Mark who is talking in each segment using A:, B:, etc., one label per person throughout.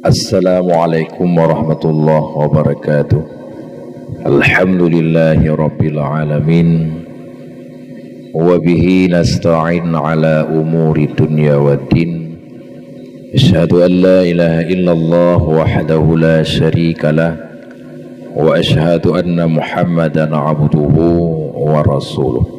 A: Assalamualaikum warahmatullahi wabarakatuh. Alhamdulillahi rabbil alamin. Wabihi nasta'in ala umuri dunya waddin. Asyhadu an la ilaha illallah wahdahu la syarika lah. Wa asyhadu anna Muhammadan abduhu wa rasuluh.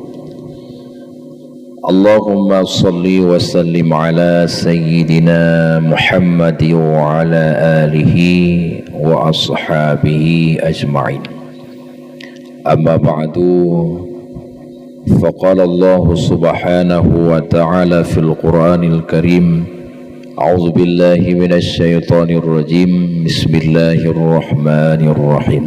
A: Allahumma salli wa sallim ala sayyidina Muhammad wa ala alihi wa ashabihi ajma'in. Amma ba'du, faqala Allah subhanahu wa ta'ala fil Qur'anil Karim, a'udzu billahi minasy syaithanir rajim, bismillahirrahmanirrahim.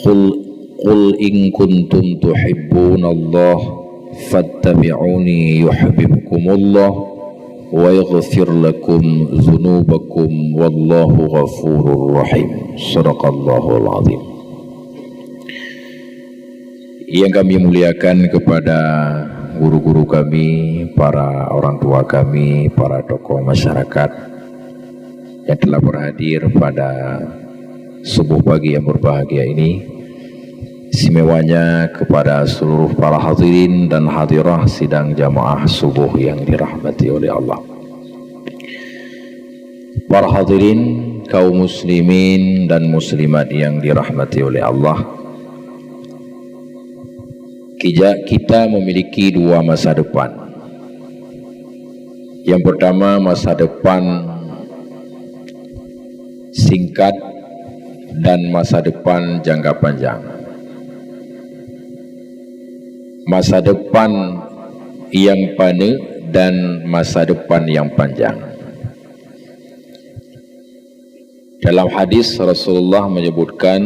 A: Qul in kuntum tuhibbunallaha fattabi'uni yuhibbukumullah wa yaghfir lakum dzunubakum wallahu ghafurur rahim. Shadaqallahul azim. Yang kami muliakan kepada guru-guru kami, para orang tua kami, para tokoh masyarakat yang telah berhadir pada subuh pagi yang berbahagia ini. Istimewanya kepada seluruh para hadirin dan hadirah sidang jamaah subuh yang dirahmati oleh Allah. Para hadirin kaum muslimin dan muslimat yang dirahmati oleh Allah, kita memiliki dua masa depan. Yang pertama, masa depan singkat dan masa depan jangka panjang. Masa depan yang pendek dan masa depan yang panjang. Dalam hadis Rasulullah menyebutkan,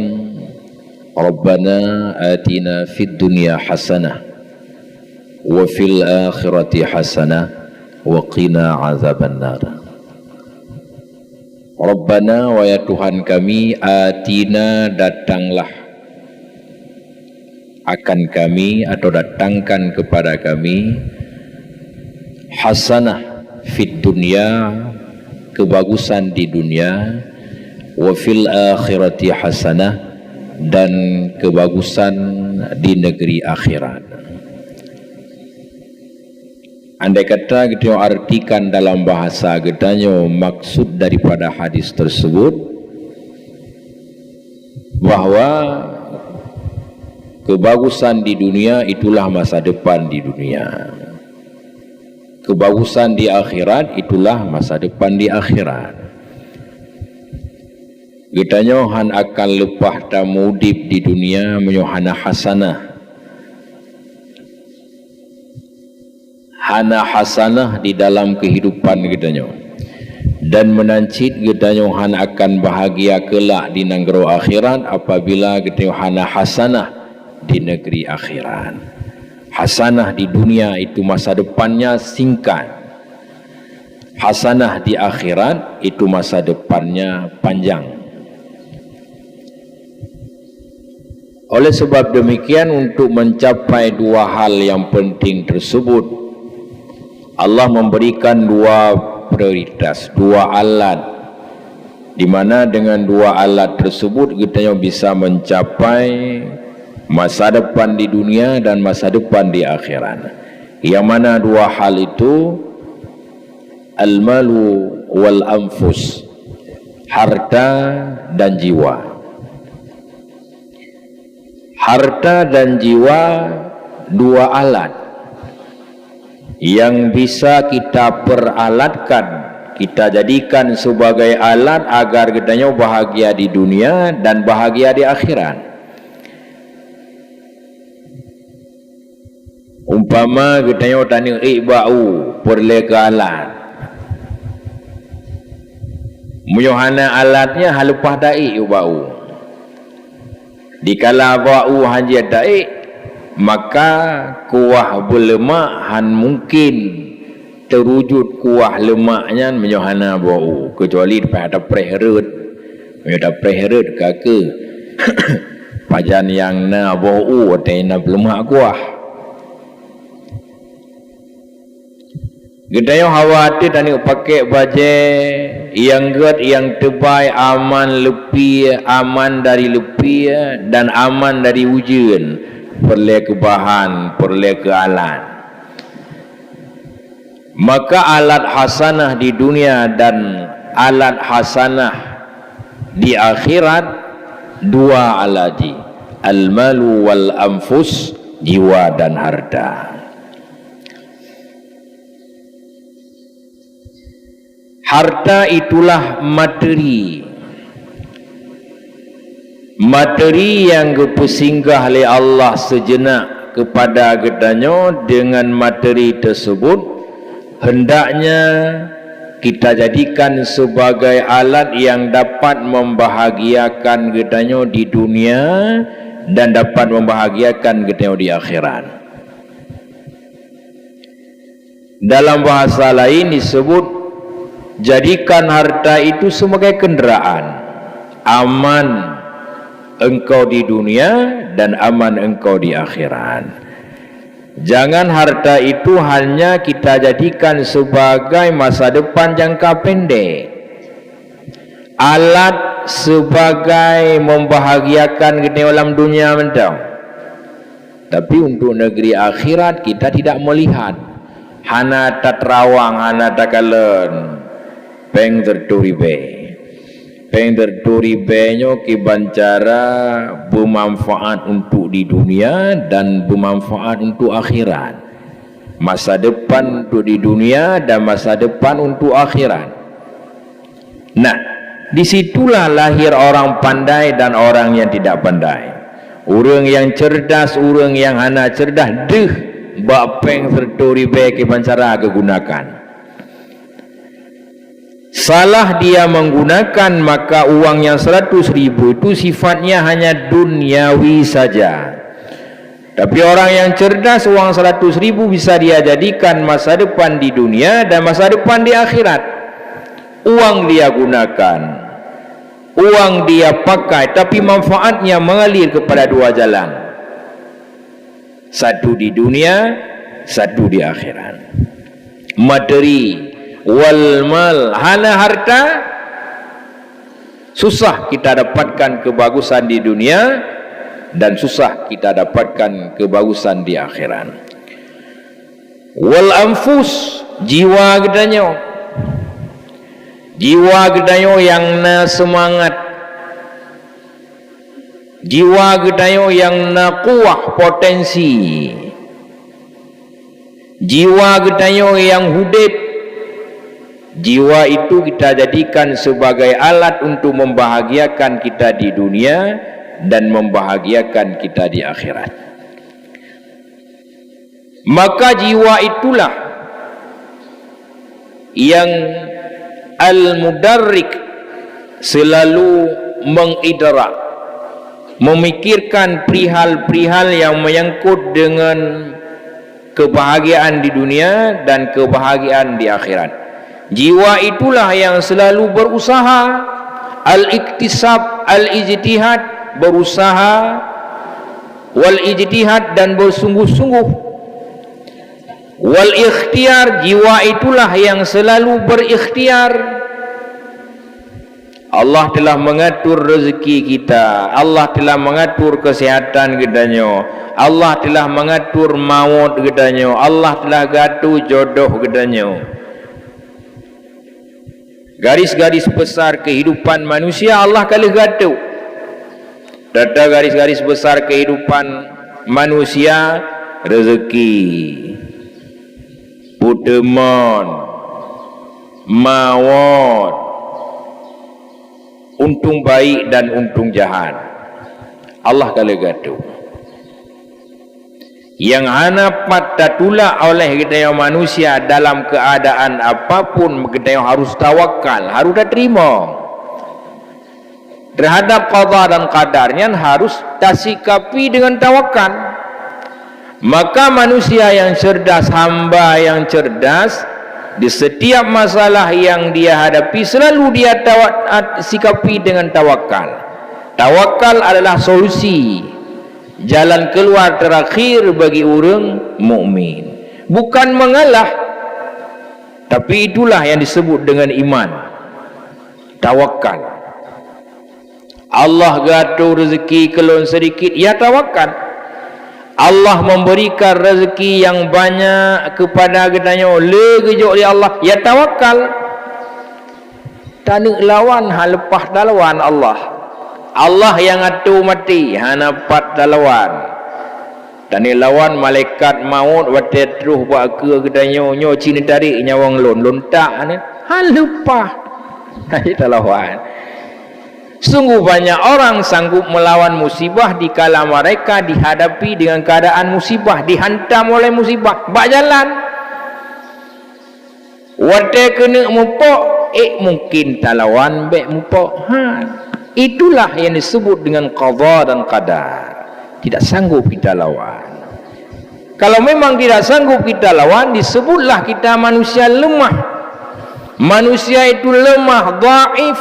A: Rabbana atina fid dunya hasanah wa fil akhirati hasanah wa qina azabannar. Rabbana, wa ya Tuhan kami, atina, datanglah akan kami atau datangkan kepada kami hasanah fid dunya, kebagusan di dunia, wa fil akhirati hasanah, dan kebagusan di negeri akhirat. Andai kata kita artikan dalam bahasa getanya, maksud daripada hadis tersebut bahwa kebagusan di dunia itulah masa depan di dunia. Kebagusan di akhirat itulah masa depan di akhirat. Getanya han akan lepah tamudib di dunia menyohana hasanah. Hana hasanah di dalam kehidupan getanya. Dan menancit getanya han akan bahagia kelak di negeri akhirat apabila getanya hana hasanah di negeri akhirat. Hasanah di dunia itu masa depannya singkat. Hasanah di akhirat itu masa depannya panjang. Oleh sebab demikian, untuk mencapai dua hal yang penting tersebut, Allah memberikan dua prioritas, dua alat, di mana dengan dua alat tersebut kita bisa mencapai masa depan di dunia dan masa depan di akhirat. Yang mana dua hal itu? Al-malu wal anfus, harta dan jiwa. Harta dan jiwa, dua alat yang bisa kita peralatkan, kita jadikan sebagai alat agar kita bahagia di dunia dan bahagia di akhirat. Umpama kita tanya bau perlegalan, muyohana alatnya halupah da'i bau. Dikala bau haji da'i, maka kuah berlemak han mungkin terwujud kuah lemaknya menyohana bau, kecuali pada preherut, ada preherut kake pajan yang na bau tena lemak kuah. Gedayo khawatir tani pakai baju yang ged yang tebal, aman lepi, aman dari lepi dan aman dari hujan, perle ke bahan, perle ke alat. Maka alat hasanah di dunia dan alat hasanah di akhirat dua alati, al-malu wal anfus, jiwa dan harta. Harta itulah materi, materi yang kepesinggah oleh Allah sejenak kepada gedanyo. Dengan materi tersebut hendaknya kita jadikan sebagai alat yang dapat membahagiakan gedanyo di dunia dan dapat membahagiakan gedanyo di akhirat. Dalam bahasa lain disebut, jadikan harta itu sebagai kenderaan. Aman engkau di dunia dan aman engkau di akhirat. Jangan harta itu hanya kita jadikan sebagai masa depan jangka pendek, alat sebagai membahagiakan di dalam dunia mentau. Tapi untuk negeri akhirat kita tidak melihat. Hana tatrawang, hana takalen, peng terturibe. Peng terturibenyo kibancara bermanfaat untuk di dunia dan bermanfaat untuk akhirat. Masa depan untuk di dunia dan masa depan untuk akhirat. Nah, disitulah lahir orang pandai dan orang yang tidak pandai. Orang yang cerdas, orang yang hana cerdas, deh bapeng terturibe kibancara kegunakan. Salah dia menggunakan, maka uangnya 100.000 itu sifatnya hanya duniawi saja. Tapi orang yang cerdas, uang 100.000 bisa dia jadikan masa depan di dunia dan masa depan di akhirat. Uang dia gunakan, uang dia pakai, tapi manfaatnya mengalir kepada dua jalan. Satu di dunia, satu di akhirat. Materi wal mal, hana harta, susah kita dapatkan kebagusan di dunia dan susah kita dapatkan kebagusan di akhirat. Wal anfus, jiwa gedanyo, jiwa gedanyo yang na semangat, jiwa gedanyo yang na kuah potensi, jiwa gedanyo yang hudip. Jiwa itu kita jadikan sebagai alat untuk membahagiakan kita di dunia dan membahagiakan kita di akhirat. Maka jiwa itulah yang al-mudarrik, selalu mengidrak, memikirkan perihal-perihal yang menyangkut dengan kebahagiaan di dunia dan kebahagiaan di akhirat. Jiwa itulah yang selalu berusaha, al-iktisab, al-ijtihad, berusaha, wal-ijtihad dan bersungguh-sungguh, wal-ikhtiar, jiwa itulah yang selalu berikhtiar. Allah telah mengatur rezeki kita, Allah telah mengatur kesehatan gedanyo, Allah telah mengatur maut gedanyo, Allah telah gatu jodoh gedanyo. Garis-garis besar kehidupan manusia Allah kali gatu. Data garis-garis besar kehidupan manusia, rezeki, putemon, maut, untung baik dan untung jahat, Allah kali gatu. Yang hana patatulah oleh kita manusia dalam keadaan apapun, kita harus tawakal, harus terima terhadap qada dan qadarnya, harus tasikapi dengan tawakal. Maka manusia yang cerdas, hamba yang cerdas, di setiap masalah yang dia hadapi selalu dia sikapi dengan tawakal. Tawakal adalah solusi, jalan keluar terakhir bagi orang mukmin. Bukan mengalah, Tapi itulah yang disebut dengan iman, tawakal. Allah gatur rezeki kelon sedikit, ya tawakal. Allah memberikan rezeki yang banyak kepada katanya le gejok oleh Allah, ya tawakal. Tak nak lawan hal lepas lawan Allah. Allah yang atur mati, hanapat lawan. Tak nak lawan malaikat maut watet terus buat ke katanya nyo cina tarik nyawang lontak ni. Hal lepas. Tak lawan. Sungguh banyak orang sanggup melawan musibah di kala mereka dihadapi dengan keadaan musibah, dihantam oleh musibah, bak jalan. Wate kena mupok, mungkin talawan bek mupok. Itulah yang disebut dengan qada dan qadar. Tidak sanggup kita lawan. Kalau memang tidak sanggup kita lawan, disebutlah kita manusia lemah. Manusia itu lemah, dhaif.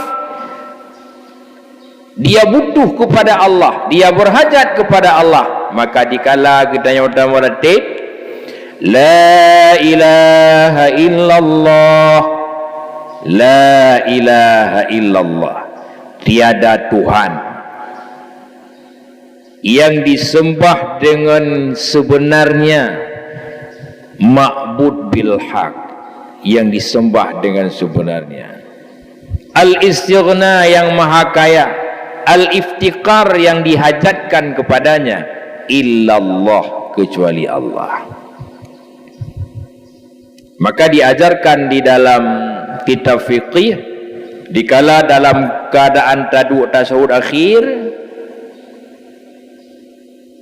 A: Dia butuh kepada Allah, dia berhajat kepada Allah. Maka dikala kita nyata meratib la ilaha illallah, la ilaha illallah, tiada Tuhan yang disembah dengan sebenarnya, ma'bud bil haq, yang disembah dengan sebenarnya, al-istighna yang maha kaya, al-iftiqar yang dihajatkan kepadanya, illallah, kecuali Allah. Maka diajarkan di dalam kitab fiqih, dikala dalam keadaan taduk tasawuf akhir,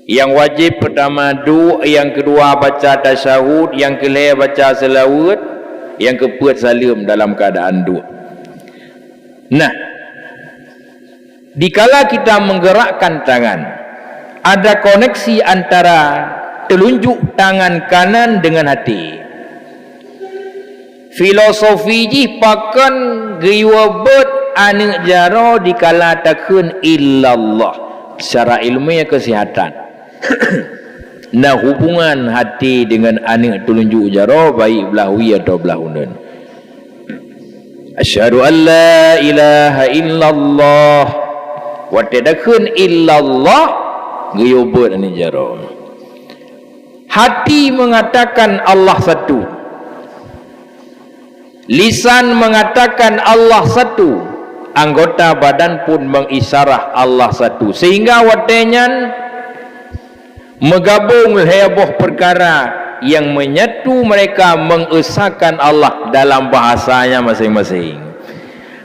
A: yang wajib pertama du, yang kedua baca tasyahud, yang kelima baca selawat, yang keempat salim dalam keadaan du. Nah, dikala kita menggerakkan tangan, ada koneksi antara telunjuk tangan kanan dengan hati. Filosofi ji pakan giwa bet anak jaro dikala takun illallah, secara ilmiah kesihatan. Nah, hubungan hati dengan anak telunjuk jaro baik belah wi atau belah unun. Asyhadu an la ilaha illallah wa tadakun illallah giyobot ani jaro. Hati mengatakan Allah satu, lisan mengatakan Allah satu, anggota badan pun mengisyarah Allah satu, sehingga watenyan megabung heboh perkara yang menyatu mereka mengesahkan Allah dalam bahasanya masing-masing.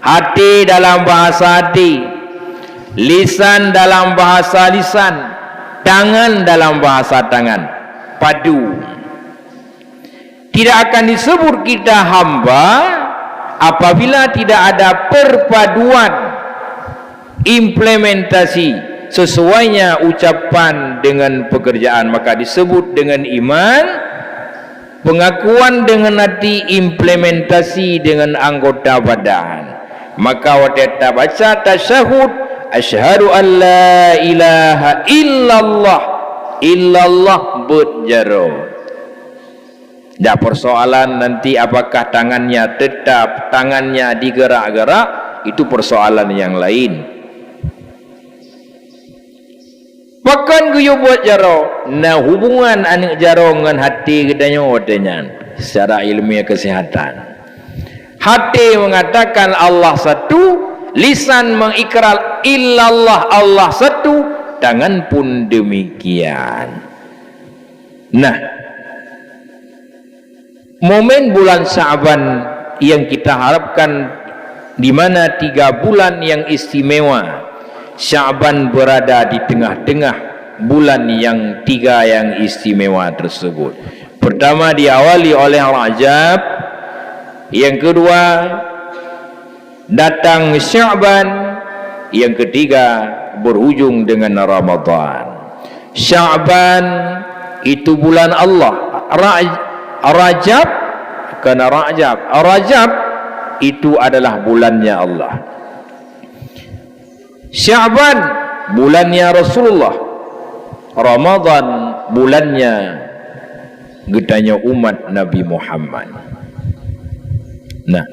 A: Hati dalam bahasa hati, lisan dalam bahasa lisan, tangan dalam bahasa tangan, padu. Tidak akan disebut kita hamba apabila tidak ada perpaduan implementasi sesuainya ucapan dengan pekerjaan. Maka disebut dengan iman, pengakuan dengan hati, implementasi dengan anggota badan. Maka waktu baca tasyahud, asyhadu an la ilaha illallah, illallah berjaro. Dah persoalan nanti apakah tangannya tetap, tangannya digerak-gerak, itu persoalan yang lain. Pakan guyo buat jaro. Nah, hubungan anak jaro dengan hati katanya secara ilmiah kesihatan. Hati mengatakan Allah satu, lisan mengikrar illallah Allah satu, tangan pun demikian. Nah, momen bulan Sya'ban yang kita harapkan, di mana 3 bulan yang istimewa. Sya'ban berada di tengah-tengah bulan yang 3 yang istimewa tersebut. Pertama diawali oleh Rajab, yang kedua datang Sya'ban, yang ketiga berhujung dengan Ramadan. Sya'ban itu bulan Allah. Rajab karena Rajab itu adalah bulannya Allah. Sya'ban bulannya Rasulullah. Ramadan bulannya getanya umat Nabi Muhammad. Nah,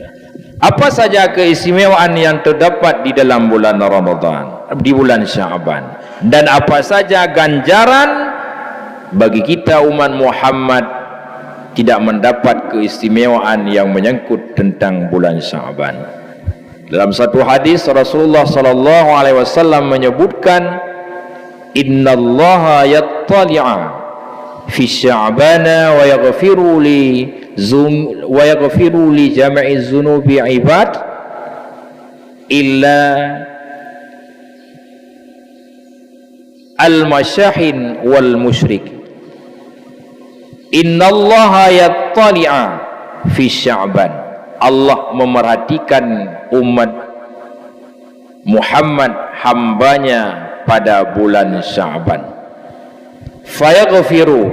A: apa saja keistimewaan yang terdapat di dalam bulan Ramadan, di bulan Sya'ban, dan apa saja ganjaran bagi kita umat Muhammad tidak mendapat keistimewaan yang menyangkut tentang bulan Sya'ban. Dalam satu hadis Rasulullah sallallahu alaihi wasallam menyebutkan, innallaha yattali'a fi sya'bana wa yaghfiru li jami'i dzunubi ibad illa al-masyahin wal musyrik. Innallaha yattali'a fi sya'ban. Allah memerhatikan umat Muhammad, hambanya pada bulan Sya'ban. Fayaghfiru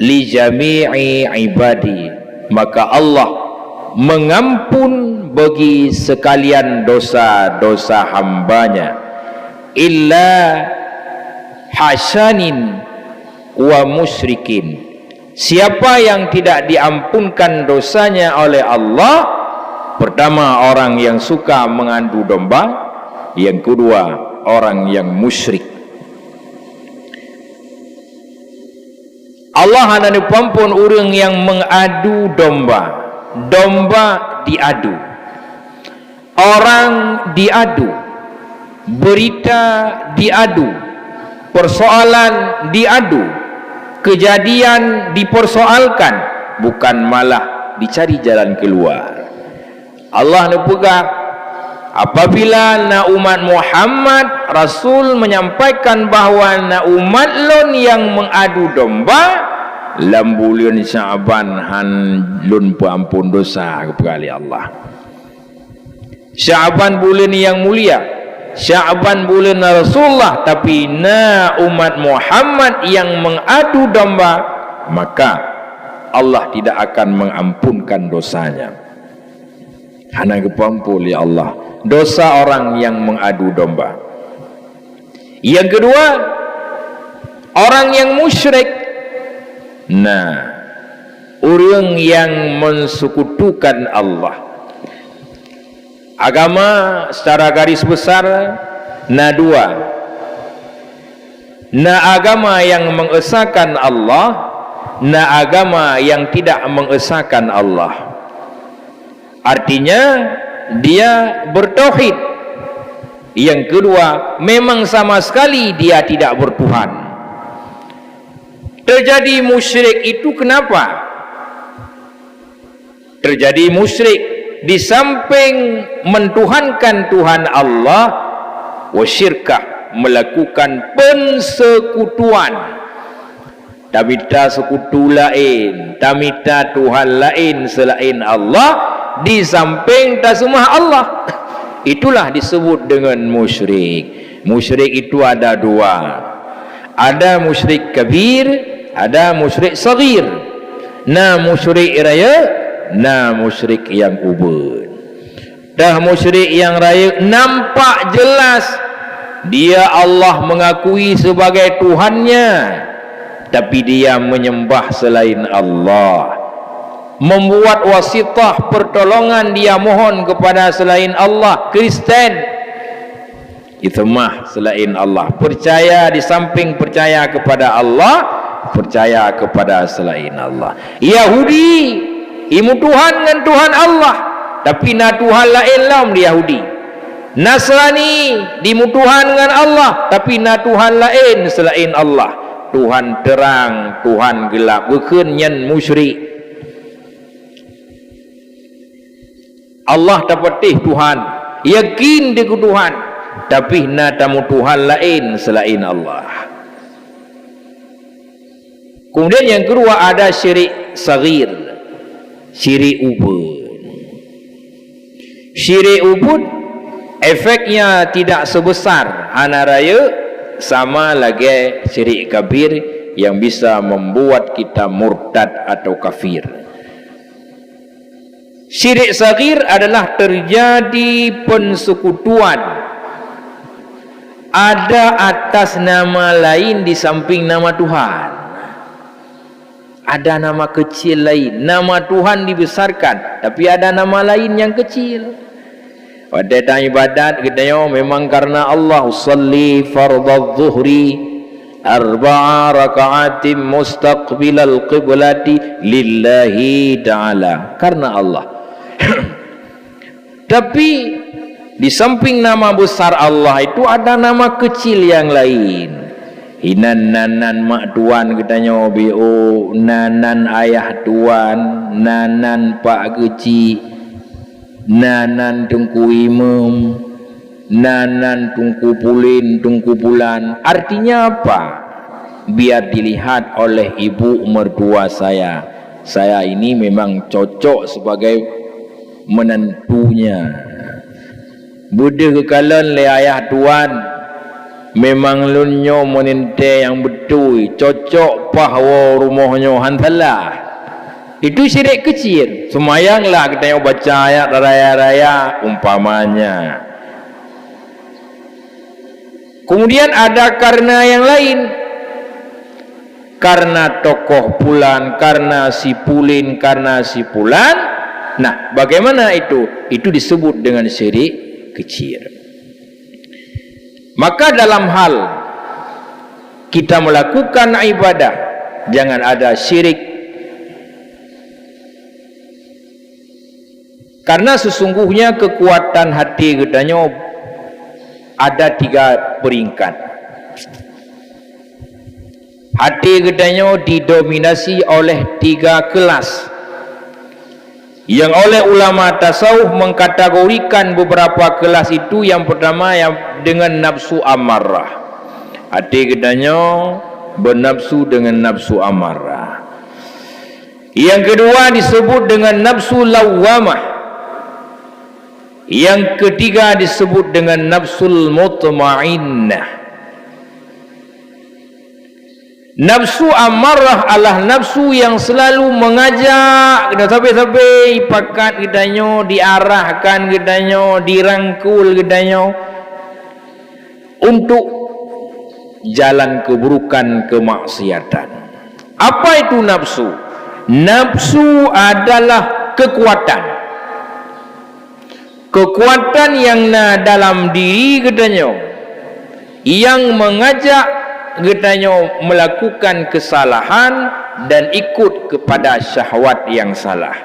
A: li jami'i ibadi, maka Allah mengampun bagi sekalian dosa-dosa hambanya, illa hasanin wa musyrikin. Siapa yang tidak diampunkan dosanya oleh Allah? Pertama, orang yang suka mengadu domba. Yang kedua, orang yang musyrik. Allah hanya dipampun orang yang mengadu domba. Domba diadu, orang diadu, berita diadu, persoalan diadu, kejadian dipersoalkan, bukan malah dicari jalan keluar. Allah nepegang apabila na umat Muhammad, Rasul menyampaikan bahawa na umat lon yang mengadu domba lam bulan Sya'ban han lun perampun dosa kepada Allah. Sya'ban bulan yang mulia, Sya'ban bulan Rasulullah, tapi na umat Muhammad yang mengadu domba, maka Allah tidak akan mengampunkan dosanya. Hanya kepampul ya Allah dosa orang yang mengadu domba. Yang kedua, orang yang musyrik. Nah, orang yang mensekutukan Allah. Agama secara garis besar na dua. Na agama yang mengesahkan Allah, na agama yang tidak mengesahkan Allah. Artinya dia bertauhid. Yang kedua, memang sama sekali dia tidak bertuhan. Terjadi musyrik itu kenapa? Terjadi musyrik di samping mentuhankan Tuhan Allah, wasyirkah, melakukan persekutuan. Tamita sekutu lain, tamita Tuhan lain selain Allah, di samping tak semua Allah. Itulah disebut dengan musyrik. Musyrik itu ada dua. Ada musyrik kabir, ada musyrik saghir. Na musyrik raya, na musyrik yang ubud. Dah musyrik yang raya nampak jelas dia Allah mengakui sebagai Tuhannya, tapi dia menyembah selain Allah, membuat wasitah pertolongan, dia mohon kepada selain Allah. Kristen itu mah selain Allah. Percaya di samping percaya kepada Allah, percaya kepada selain Allah. Yahudi imu Tuhan dengan Tuhan Allah, tapi na Tuhan lain lam di Yahudi. Nasrani dimu Tuhan dengan Allah, tapi na Tuhan lain selain Allah. Tuhan terang, Tuhan gelap, bukan yang musyrik. Allah dapatih Tuhan, yakin dia ke Tuhan, tapi na tamu Tuhan lain selain Allah. Kemudian yang kedua ada syirik saghir, syirik ubud. Syirik ubud efeknya tidak sebesar hana raya sama lagi syirik kabir yang bisa membuat kita murtad atau kafir. Syirik saghir adalah terjadi persekutuan ada atas nama lain di samping nama Tuhan. Ada nama kecil lain, nama Tuhan dibesarkan, tapi ada nama lain yang kecil. Pada datang ibadat katanya memang karena Allah. Salli fardadh dhuhri arba'a raka'atin mustaqbilal qiblati lillahi ta'ala, karena Allah. Tapi di samping nama besar Allah itu ada nama kecil yang lain. Hinan nanan mak tuan katanya BO, nanan ayah tuan, nanan pak kecil, nanan tungku imam, nanan tungku pulin, tungku bulan. Artinya apa? Biar dilihat oleh ibu mertua saya ini memang cocok sebagai menantunya. Buddha kekalan le ayah tuan memang lunyo menente yang betul, cocok pahwa rumahnya hantalah. Itu syirik kecil. Semayanglah kita baca ayat raya-raya umpamanya. Kemudian ada karena yang lain, karena tokoh pulan, karena si pulin, karena si pulan. Nah, bagaimana itu? Itu disebut dengan syirik kecil. Maka dalam hal kita melakukan ibadah, jangan ada syirik. Karena sesungguhnya kekuatan hati katanya ada 3 peringkat. Hati katanya didominasi oleh 3 kelas, yang oleh ulama tasawuf mengkategorikan beberapa kelas itu. Yang pertama yang dengan nafsu amarah. Hati katanya bernafsu dengan nafsu amarah. Yang kedua disebut dengan nafsu lawamah. Yang ketiga disebut dengan nafsul mutmainnah. Nafsu amarah adalah nafsu yang selalu mengajak kita sampai pakat kitanya, diarahkan kitanya, dirangkul kitanya untuk jalan keburukan, kemaksiatan. Apa itu nafsu? Nafsu adalah kekuatan. Kekuatan yang dalam diri kitanya yang mengajak katanya melakukan kesalahan dan ikut kepada syahwat yang salah.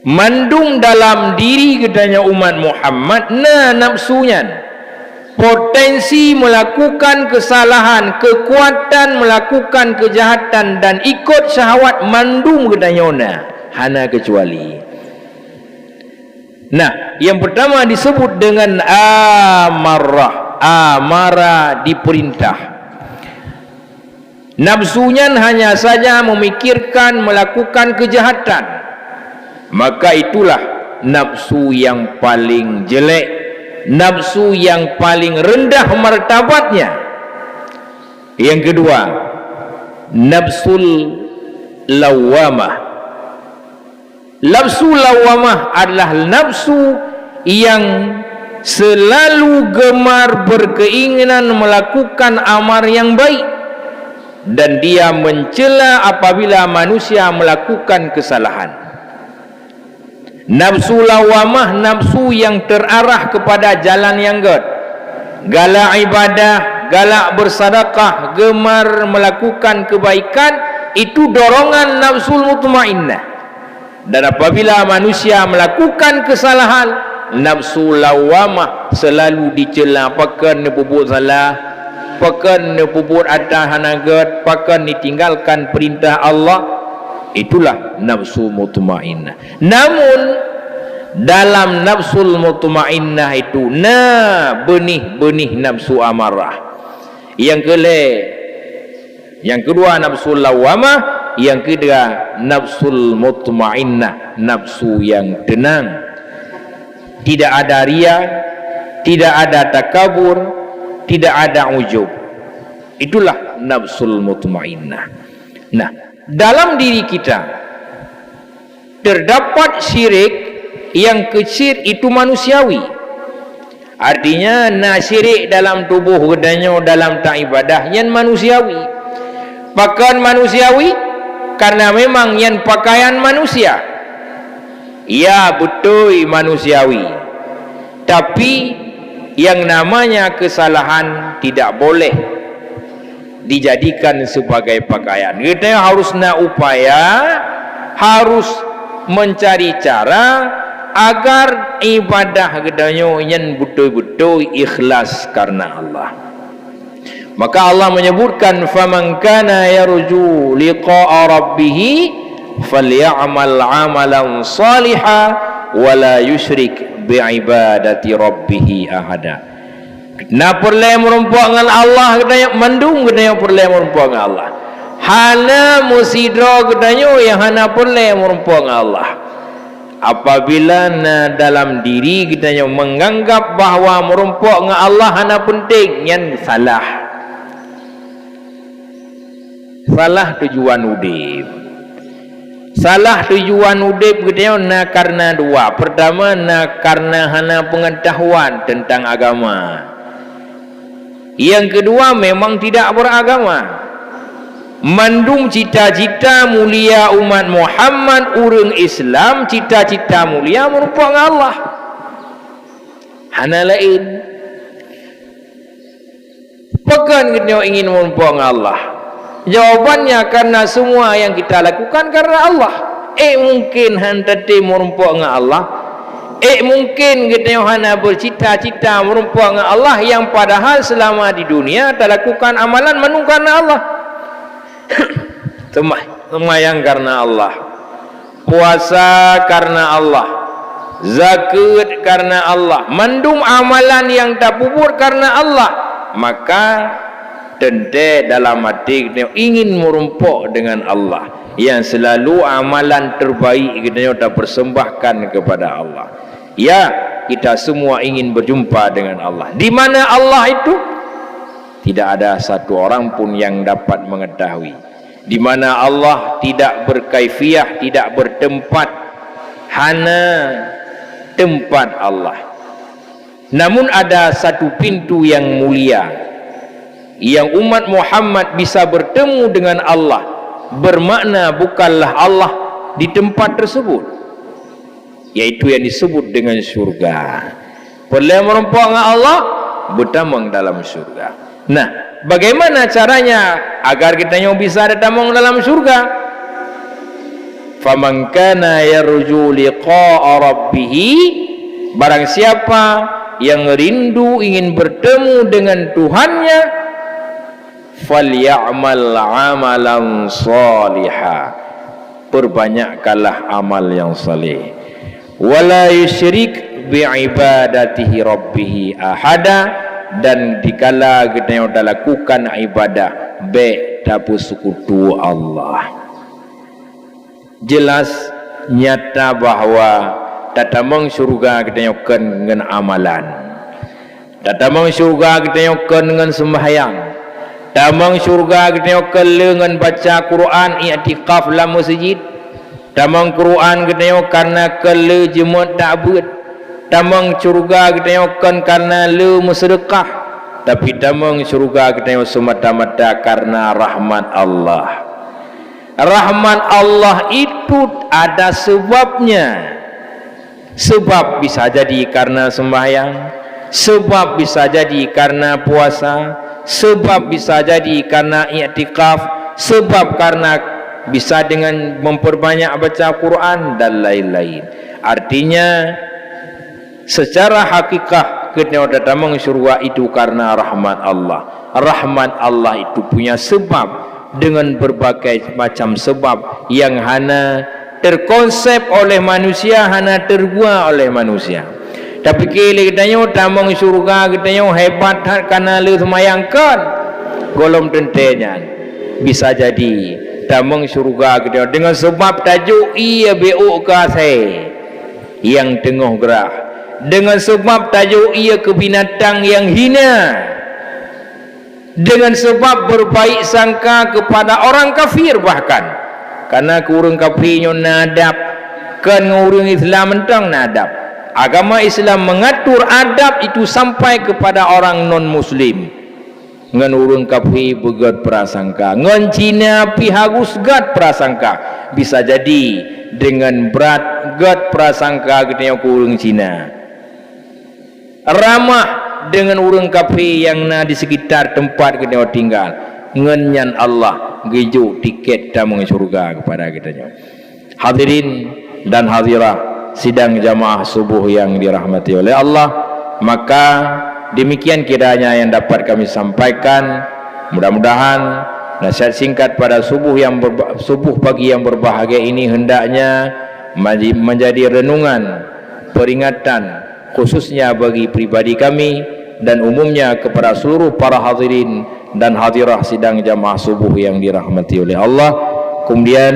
A: Mandung dalam diri katanya umat Muhammad nafsunya, potensi melakukan kesalahan, kekuatan melakukan kejahatan dan ikut syahwat mandung katanya hana kecuali. Nah, yang pertama disebut dengan amarah. Amarah diperintah. Nafsunya hanya saja memikirkan melakukan kejahatan, maka itulah nafsu yang paling jelek, nafsu yang paling rendah martabatnya. Yang kedua, nafsul lawamah. Nafsu lawamah adalah nafsu yang selalu gemar berkeinginan melakukan amal yang baik, dan dia mencela apabila manusia melakukan kesalahan. Nafsu lawamah nafsu yang terarah kepada jalan yang galak ibadah, galak bersedekah, gemar melakukan kebaikan. Itu dorongan nafsul mutmainnah. Dan apabila manusia melakukan kesalahan, nafsu lawamah selalu dicela, pakan nepubut salah, pakan nepubut atas hanagat, pakan ditinggalkan perintah Allah. Itulah nafsu mutmainnah. Namun dalam nafsul mutmainnah itu benih-benih nafsu amarah. Yang kedua nafsu lawamah, yang ketiga nafsul mutmainnah, nafsu yang tenang. Tidak ada ria, tidak ada takabur, tidak ada ujub. Itulah nafsul mutmainnah. Nah, dalam diri kita terdapat syirik yang kecil itu manusiawi. Artinya syirik dalam tubuh gedanya dalam tak ibadah yang manusiawi. pakaian manusiawi karena memang yang pakaian manusia. Ya betul manusiawi, tapi yang namanya kesalahan tidak boleh dijadikan sebagai pakaian. Kita harus nak upaya, harus mencari cara agar ibadah kedanyo yang betul-betul ikhlas karena Allah. Maka Allah menyebutkan faman kana yarju liqa'a rabbih falyamal 'amalan shalihan wa la yusyrik bi'ibadati rabbih ahada. Na perle merumpak dengan Allah katanya mandung katanya perle merumpak dengan Allah. Hana musidra katanya yang hana perle merumpak dengan Allah. Apabila na dalam diri katanya menganggap bahawa merumpak dengan Allah hana penting, yang salah. Salah tujuan udip. Salah tujuan udip katanya na karena dua. Pertama na karena hana pengetahuan tentang agama. Yang kedua memang tidak beragama. Mandung cita-cita mulia umat Muhammad urang Islam, cita-cita mulia merupakan Allah. Hana lain. Pekan kita ingin merupakan Allah. Jawabannya karena semua yang kita lakukan karena Allah. Mungkin hantati merupakan Allah. Mungkin kita hana bercita-cita merupakan Allah yang padahal selama di dunia tak lakukan amalan menung karena Allah. Semayang karena Allah, puasa karena Allah, zakat karena Allah, mandum amalan yang tak pupur karena Allah, maka tentu dalam hati kita ingin merumpuk dengan Allah yang selalu amalan terbaik kita persembahkan kepada Allah. Ya, kita semua ingin berjumpa dengan Allah. Di mana Allah itu? Tidak ada satu orang pun yang dapat mengetahui. Di mana Allah tidak berkaifiah, tidak bertempat, hana tempat Allah. Namun ada satu pintu yang mulia yang umat Muhammad bisa bertemu dengan Allah, bermakna bukanlah Allah di tempat tersebut, yaitu yang disebut dengan syurga. Perlu merumpuk dengan Allah, bertamang dalam syurga. Nah, bagaimana caranya agar kita yang bisa bertamang dalam syurga? Faman kana yarju liqa'a rabbih, barang siapa yang rindu ingin bertemu dengan Tuhannya, falyamal 'amalan shalihan, perbanyakkanlah amal yang saleh, wala yusyrik bi'ibadatihi rabbih ahada, dan dikala kita yang lakukan ibadah baik tak bersekutu Allah. Jelas nyata bahawa tatamang syurga kita yang dengan amalan, tatamang syurga kita yang dengan sembahyang, tamang syurga kita yang dengan baca Quran, i'tikaf dalam masjid, tamang Quran kita yang karena kele jemaat ta'bud, tamang syurga kita yang karena le bersedekah, tapi tamang syurga kita yang semata-mata karena rahmat Allah. Rahmat Allah itu ada sebabnya. Sebab bisa jadi karena sembahyang, sebab bisa jadi karena puasa, sebab bisa jadi karena i'tikaf, sebab karena bisa dengan memperbanyak baca Quran dan lain-lain. Artinya secara hakikat kita datang syurga itu karena rahmat Allah. Rahmat Allah itu punya sebab dengan berbagai macam sebab yang hana terkonsep oleh manusia, hana terbuat oleh manusia. Tapi kalau kita tamang syurga kita hebat karena lu semayangkan, golom tentunya bisa jadi tamang syurga kita dengan sebab tajuk ia beuk kasih yang tengah gerah, dengan sebab tajuk ia ke binatang yang hina, dengan sebab berbaik sangka kepada orang kafir, bahkan karena kurang kafirnya nadab kan orang Islam mentang nadab. Agama Islam mengatur adab itu sampai kepada orang non muslim. ngan urang kafir begat prasangka, ngan Cina pi hagus gat prasangka. Bisa jadi dengan berat gat prasangka kita ku urang Cina ramah dengan urang kafir yang na di sekitar tempat kita tinggal, ngan nyan Allah geju tiket tamu surga kepada kita. Hadirin dan hadirah sidang jamaah subuh yang dirahmati oleh Allah, maka demikian kiranya yang dapat kami sampaikan. Mudah-mudahan nasihat singkat pada subuh pagi yang berbahagia ini hendaknya menjadi renungan, peringatan khususnya bagi pribadi kami dan umumnya kepada seluruh para hadirin dan hadirah sidang jamaah subuh yang dirahmati oleh Allah. Kemudian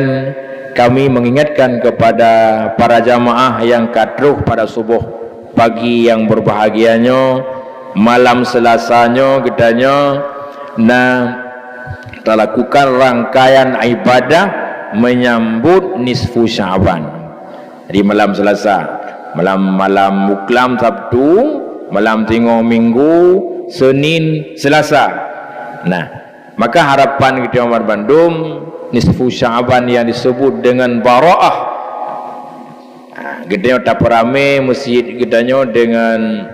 A: kami mengingatkan kepada para jamaah yang kadruh pada subuh pagi yang berbahagianya, malam Selasanya kitanya kita lakukan rangkaian ibadah menyambut nisfu Syaban. Jadi malam Selasa, malam Muklam Sabtu, malam Tengah Minggu, Senin, Selasa. Nah, maka harapan kita umat Bandung nisfu Syaban yang disebut dengan Bara'ah. Kita tak ramai masjid kitanya dengan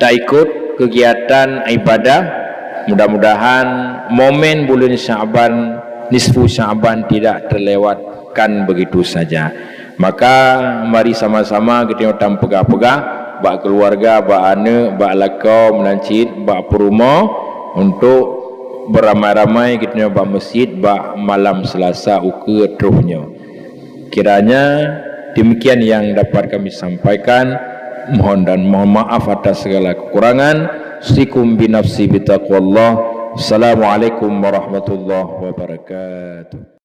A: tak ikut kegiatan ibadah. Mudah-mudahan momen bulan Syaban, nisfu Syaban tidak terlewatkan begitu saja. Maka mari sama-sama kita pegah-pegah bak keluarga, bak anak, bak lakau, menancit, bak perumah untuk beramai-ramai kita bak masjid bak malam Selasa uke terusnya. Kiranya demikian yang dapat kami sampaikan. Mohon maaf atas segala kekurangan. Usikum binafsi bitaqwallah. Assalamualaikum warahmatullahi wabarakatuh.